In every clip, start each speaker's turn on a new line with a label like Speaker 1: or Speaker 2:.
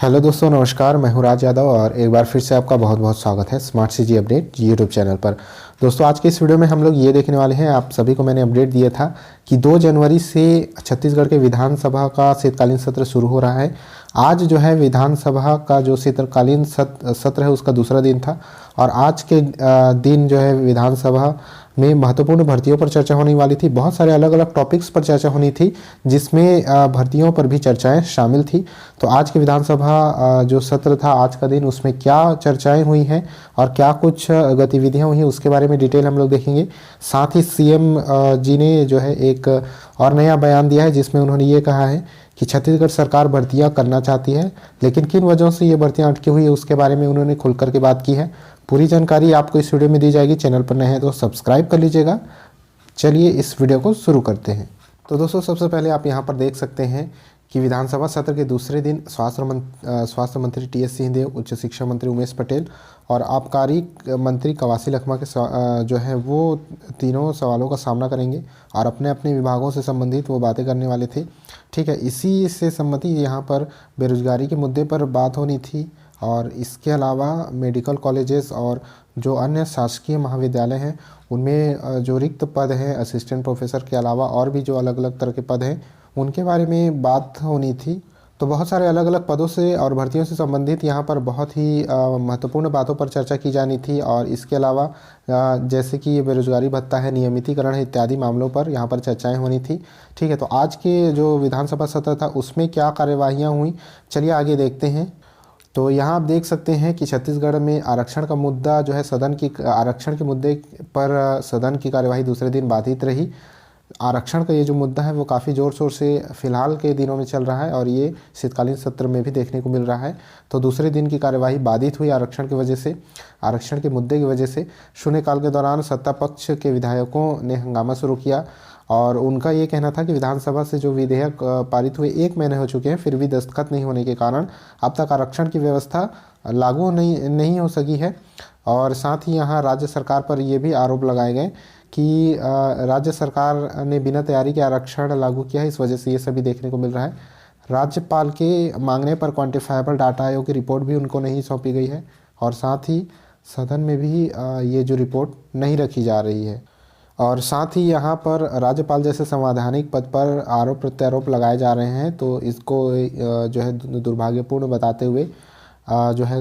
Speaker 1: Hello दोस्तों, नमस्कार। मैं हूं राज यादव और एक बार फिर से आपका बहुत बहुत स्वागत है smart city update YouTube channel पर। दोस्तों, आज के इस वीडियो में हम लोग ये देखने वाले हैं, आप सभी को मैंने अपडेट दिया था कि 2 जनवरी से छत्तीसगढ़ के विधानसभा का शीतकालीन सत्र शुरू हो रहा है। आज जो है विधानसभा का जो शीतकालीन सत्र है उसका दूसरा दिन था और आज के दिन जो है विधानसभा में महत्वपूर्ण भर्तियों पर चर्चा होने वाली थी। बहुत सारे अलग अलग टॉपिक्स पर चर्चा होनी थी जिसमें भर्तियों पर भी चर्चाएं शामिल थी। तो आज के विधानसभा जो सत्र था आज का दिन, उसमें क्या चर्चाएं हुई हैं और क्या कुछ गतिविधियां हुई हैं उसके बारे में डिटेल हम लोग देखेंगे। साथ ही सीएम जी ने जो है एक और नया बयान दिया है जिसमें उन्होंने ये कहा है कि छत्तीसगढ़ सरकार भर्तियां करना चाहती है, लेकिन किन वजहों से ये भर्तियां अटकी हुई है उसके बारे में उन्होंने खुलकर के बात की है। पूरी जानकारी आपको इस वीडियो में दी जाएगी। चैनल पर नए हैं तो सब्सक्राइब कर लीजिएगा। चलिए इस वीडियो को शुरू करते हैं। तो दोस्तों, सबसे पहले आप यहाँ पर देख सकते हैं कि विधानसभा सत्र के दूसरे दिन स्वास्थ्य मंत्री टीएस सिंहदेव, उच्च शिक्षा मंत्री उमेश पटेल और आबकारी मंत्री कवासी लखमा के जो है वो तीनों सवालों का सामना करेंगे और अपने अपने विभागों से संबंधित वो बातें करने वाले थे। ठीक है, इसी से संबंधित यहाँ पर बेरोजगारी के मुद्दे पर बात होनी थी और इसके अलावा मेडिकल कॉलेजेस और जो अन्य शासकीय महाविद्यालय हैं उनमें जो रिक्त पद हैं असिस्टेंट प्रोफेसर के अलावा और भी जो अलग अलग तरह के पद हैं उनके बारे में बात होनी थी। तो बहुत सारे अलग अलग पदों से और भर्तियों से संबंधित यहाँ पर बहुत ही महत्वपूर्ण बातों पर चर्चा की जानी थी और इसके अलावा जैसे कि ये बेरोजगारी भत्ता है, नियमितीकरण है, इत्यादि मामलों पर यहाँ पर चर्चाएं होनी थी। ठीक है, तो आज के जो विधानसभा सत्र था उसमें क्या कार्यवाहियाँ हुई, चलिए आगे देखते हैं। तो यहाँ आप देख सकते हैं कि छत्तीसगढ़ में आरक्षण का मुद्दा जो है आरक्षण के मुद्दे पर सदन की कार्यवाही दूसरे दिन बाधित रही। आरक्षण का ये जो मुद्दा है वो काफ़ी ज़ोर शोर से फिलहाल के दिनों में चल रहा है और ये शीतकालीन सत्र में भी देखने को मिल रहा है। तो दूसरे दिन की कार्यवाही बाधित हुई आरक्षण की वजह से, आरक्षण के मुद्दे की वजह से। शून्यकाल के दौरान सत्ता पक्ष के विधायकों ने हंगामा शुरू किया और उनका ये कहना था कि विधानसभा से जो विधेयक पारित हुए 1 महीने हो चुके हैं, फिर भी दस्तखत नहीं होने के कारण अब तक आरक्षण की व्यवस्था लागू नहीं हो सकी है। और साथ ही यहाँ राज्य सरकार पर ये भी आरोप लगाए गए कि राज्य सरकार ने बिना तैयारी के आरक्षण लागू किया है, इस वजह से ये सभी देखने को मिल रहा है। राज्यपाल के मांगने पर क्वांटिफाइबल डाटा आयोग की रिपोर्ट भी उनको नहीं सौंपी गई है और साथ ही सदन में भी ये जो रिपोर्ट नहीं रखी जा रही है। और साथ ही यहाँ पर राज्यपाल जैसे संवैधानिक पद पर आरोप प्रत्यारोप लगाए जा रहे हैं, तो इसको जो है दुर्भाग्यपूर्ण बताते हुए जो है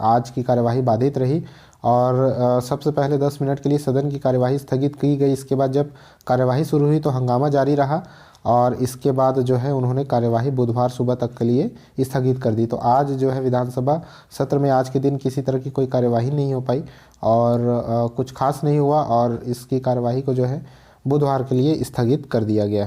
Speaker 1: आज की कार्यवाही बाधित रही और सबसे पहले 10 मिनट के लिए सदन की कार्यवाही स्थगित की गई। इसके बाद जब कार्यवाही शुरू हुई तो हंगामा जारी रहा और इसके बाद जो है उन्होंने कार्यवाही बुधवार सुबह तक के लिए स्थगित कर दी। तो आज जो है विधानसभा सत्र में आज के दिन किसी तरह की कोई कार्यवाही नहीं हो पाई और कुछ खास नहीं हुआ और इसकी कार्यवाही को जो है बुधवार के लिए स्थगित कर दिया गया।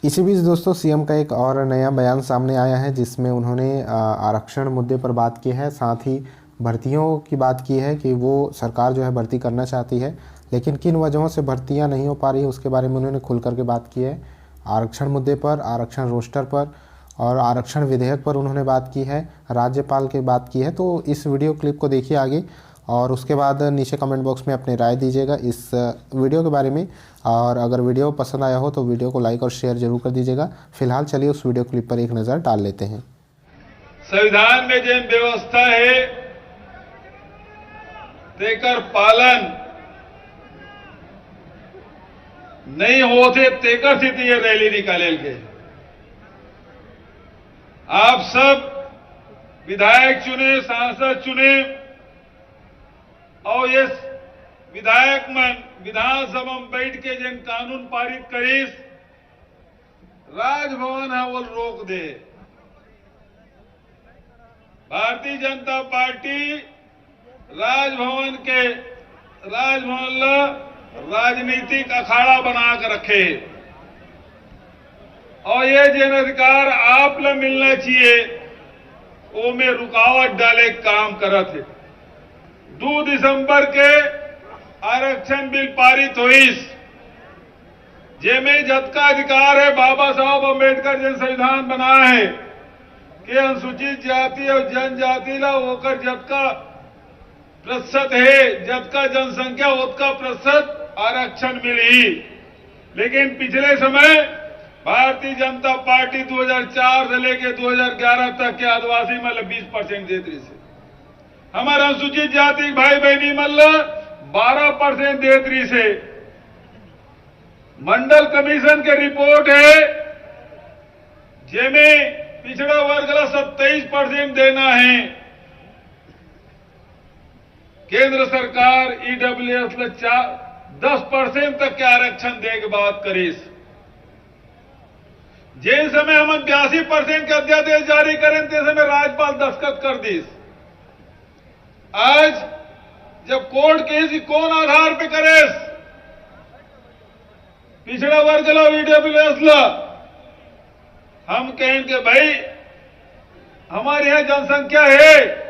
Speaker 1: इसी बीच दोस्तों, सीएम का एक और नया बयान सामने आया है जिसमें उन्होंने आरक्षण मुद्दे पर बात की है, साथ ही भर्तियों की बात की है कि वो सरकार जो है भर्ती करना चाहती है, लेकिन किन वजहों से भर्तियां नहीं हो पा रही है उसके बारे में उन्होंने खुल करके बात की है। आरक्षण मुद्दे पर, आरक्षण रोस्टर पर और आरक्षण विधेयक पर उन्होंने बात की है, राज्यपाल की बात की है। तो इस वीडियो क्लिप को देखिए आगे और उसके बाद नीचे कमेंट बॉक्स में अपनी राय दीजिएगा इस वीडियो के बारे में और अगर वीडियो पसंद आया हो तो वीडियो को लाइक और शेयर जरूर कर दीजिएगा। फिलहाल चलिए उस वीडियो क्लिप पर एक नज़र डाल लेते हैं।
Speaker 2: संविधान में जो व्यवस्था है तेकर पालन नहीं होते तेकर से ये रैली निकाले गए। आप सब विधायक चुने, सांसद चुने और ये विधायक मन विधानसभा में बैठ के जिन कानून पारित करीस राजभवन है वो रोक दे। भारतीय जनता पार्टी राजभवन राजनीतिक अखाड़ा बना कर रखे और ये जिन अधिकार आप ल मिलना चाहिए वो में रुकावट डाले काम करत है। 2 दिसंबर के आरक्षण बिल पारित हुई जेमें जतका अधिकार है बाबा साहब अम्बेडकर जिन संविधान बनाया है कि अनुसूचित जाति और जनजाति ला होकर जतका प्रतिशत है, जतका जनसंख्या उतका प्रतिशत आरक्षण मिली। लेकिन पिछले समय भारतीय जनता पार्टी 2004 से लेके 2011 तक के आदिवासी मतलब 20% देती से, हमारे अनुसूचित जाति भाई बहनी मतलब 12% देती से। मंडल कमीशन के रिपोर्ट है जिसमें पिछड़ा वर्ग का 27% देना है। केंद्र सरकार ईडब्ल्यूएस 10% तक के आरक्षण दे के बात करीस। जिस समय हम 82% के अध्यादेश जारी करें ते समय राज्यपाल दस्तखत कर दीस। आज जब कोर्ट केस कौन आधार पे करे, पिछड़ा वर्ग ला ईडब्ल्यूएस ला, हम कहें कि भाई हमारे यहां जनसंख्या है,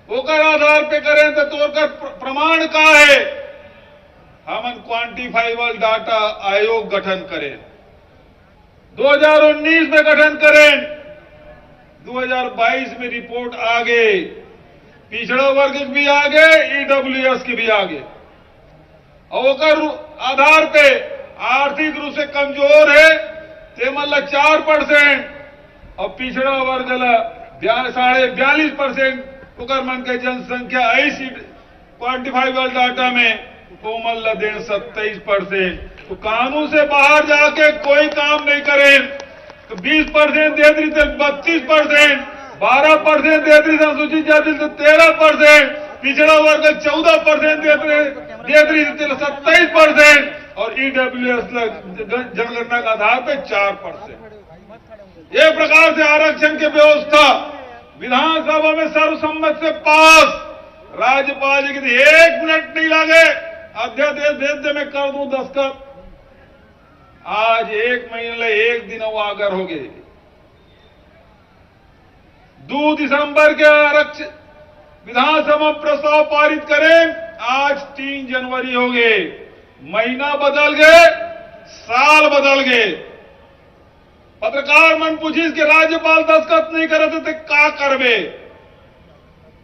Speaker 2: ओकर आधार पे करें तो तोरकर प्रमाण का है। हम क्वांटिफाइबल डाटा आयोग गठन करें, 2019 में गठन करें, 2022 में रिपोर्ट आ गई, पिछड़ा वर्ग की भी आ गए, ईडब्ल्यूएस की भी आ गए। और ओकर आधार पे आर्थिक रूप से कमजोर है ते मतलब 4% और पिछड़ा वर्ग 42.5% ओकर मन के जनसंख्या ऐसी क्वांटिफाइबल डाटा में वो मतलब 27%। तो कानून से बाहर जाके कोई काम नहीं करें तो 20% दे दी तो 32%, 12% दे दी अनुसूचित जाति तो 13%, पिछड़ा वर्ग 14% दे दी तो 27% और ईडब्ल्यूएस जनगणना के आधार पे 4%। ये प्रकार से आरक्षण की व्यवस्था विधानसभा में सर्वसम्मत से पास, राज्यपाल जी की 1 मिनट नहीं लगे, अध्यादेश भेज दे मैं कर दूं दस्तखत। आज 1 महीने 1 दिन वो आगर हो गए। 2 दिसंबर के आरक्षण विधानसभा प्रस्ताव पारित करें, आज 3 जनवरी हो गए, महीना बदल गए, साल बदल गए। पत्रकार मन पूछिस कि राज्यपाल दस्तखत नहीं करे तो क्या करबे?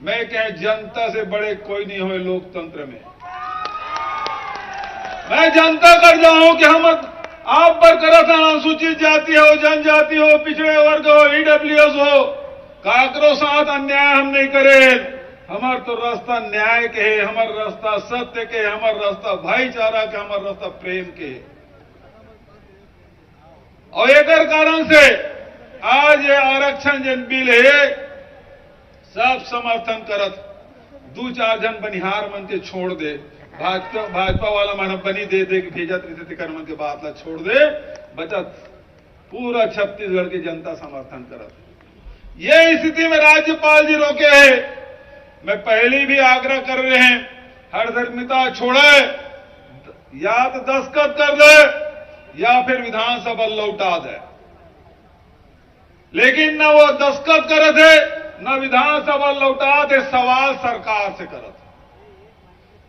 Speaker 2: मैं कह जनता से बड़े कोई नहीं हुए लोकतंत्र में। मैं जनता कर जाऊं कि हम आप पर करत अनुसूचित जाति हो, जनजाति हो, पिछड़े वर्ग हो, ईडब्ल्यूएस हो, काकरो साथ अन्याय हम नहीं करें। हमार तो रास्ता न्याय के है, हमार रास्ता सत्य के, हमार रास्ता भाईचारा के, हमार रास्ता प्रेम के। और एक कारण से आज ये आरक्षण जन बिल है सब समर्थन करत। 2-4 जन बनिहार मन के छोड़ दे, भाजपा वाला मन बनी दे के भेजत रहते कर मन के बात ला छोड़ दे, बचत पूरा छत्तीसगढ़ की जनता समर्थन करत। ये स्थिति में राज्यपाल जी रोके हैं। मैं पहले भी आग्रह कर रहे हैं, हर धर्मिता छोड़े, या तो दस्तखत कर दे या फिर विधानसभा लौटा दे। लेकिन न वो दस्तखत करे थे न विधानसभा लौटा दे, सवाल सरकार से करत।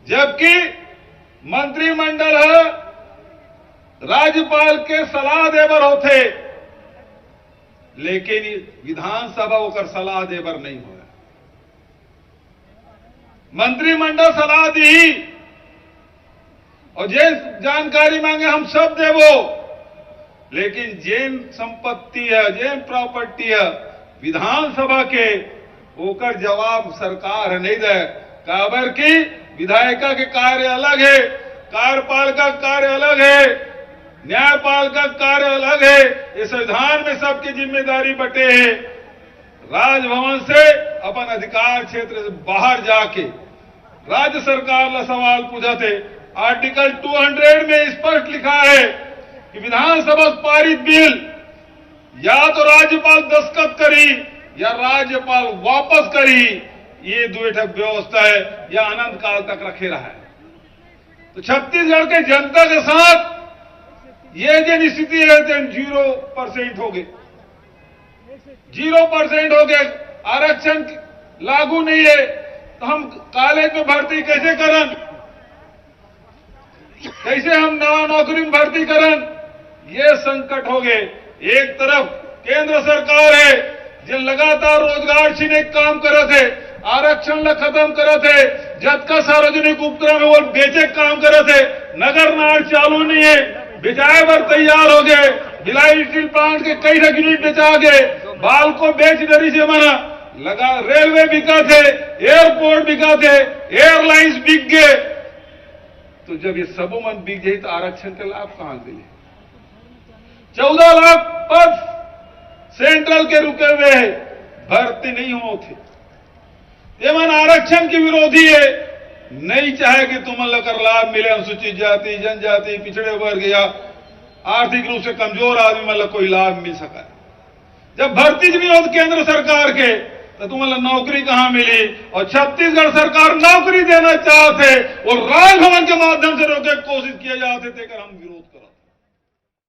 Speaker 2: जबकि मंत्रिमंडल है राज्यपाल के सलाह देवर होते, लेकिन विधानसभा होकर सलाह देवर नहीं हुआ। मंत्रिमंडल सलाह दी और जे जानकारी मांगे हम सब देवो, लेकिन जेन संपत्ति है, जेन प्रॉपर्टी है विधानसभा के, ओकर जवाब सरकार नहीं दे। काबर की विधायिका के कार्य अलग है, कार्यपालिका कार्य अलग है, न्यायपालिका कार्य अलग है। इस संविधान में सबकी जिम्मेदारी बटे है। राजभवन से अपन अधिकार क्षेत्र से बाहर जाके राज्य सरकार ला सवाल पूछा थे। आर्टिकल 200 में स्पष्ट लिखा है कि विधानसभा पारित बिल या तो राज्यपाल दस्तखत करी या राज्यपाल वापस करी, ये द्विठक व्यवस्था है, या अनंत काल तक रखे रहा है। तो छत्तीसगढ़ के जनता के साथ ये जो स्थिति है 0% हो गई, 0% हो गए। आरक्षण लागू नहीं है तो हम कॉलेज में भर्ती कैसे करन, कैसे हम नवा नौकरी में भर्ती करन, ये संकट हो गए। एक तरफ केंद्र सरकार है जो लगातार रोजगार छीने काम करे थे, आरक्षण ला खत्म करे थे, जब का सार्वजनिक उपक्रम है वो बेचे काम करे थे, नगर नार चालू नहीं है, बेचाए पर तैयार हो गए, भिलाई स्टील प्लांट के कई यूनिट बेचा गए, बाल को बेच दरी से मना लगा, रेलवे बिका थे, एयरपोर्ट बिका थे, एयरलाइंस बिक गए। तो जब ये सब मन बिक गई तो आरक्षण के लाभ कहां से? 14 लाख पद सेंट्रल के रुके हुए हैं, भर्ती नहीं होते। ये मन आरक्षण के विरोधी है, नहीं चाहे कि तुम लेकर लाभ मिले अनुसूचित जाति, जनजाति, पिछड़े वर्ग या आर्थिक रूप से कमजोर आदमी मतलब कोई लाभ मिल सका है। जब भर्ती विरोध केंद्र सरकार के तो तुम्हें नौकरी कहां मिली? और छत्तीसगढ़ सरकार नौकरी देना चाहते और राजभवन के माध्यम से रोकने की कोशिश किया जाते थे, हम विरोध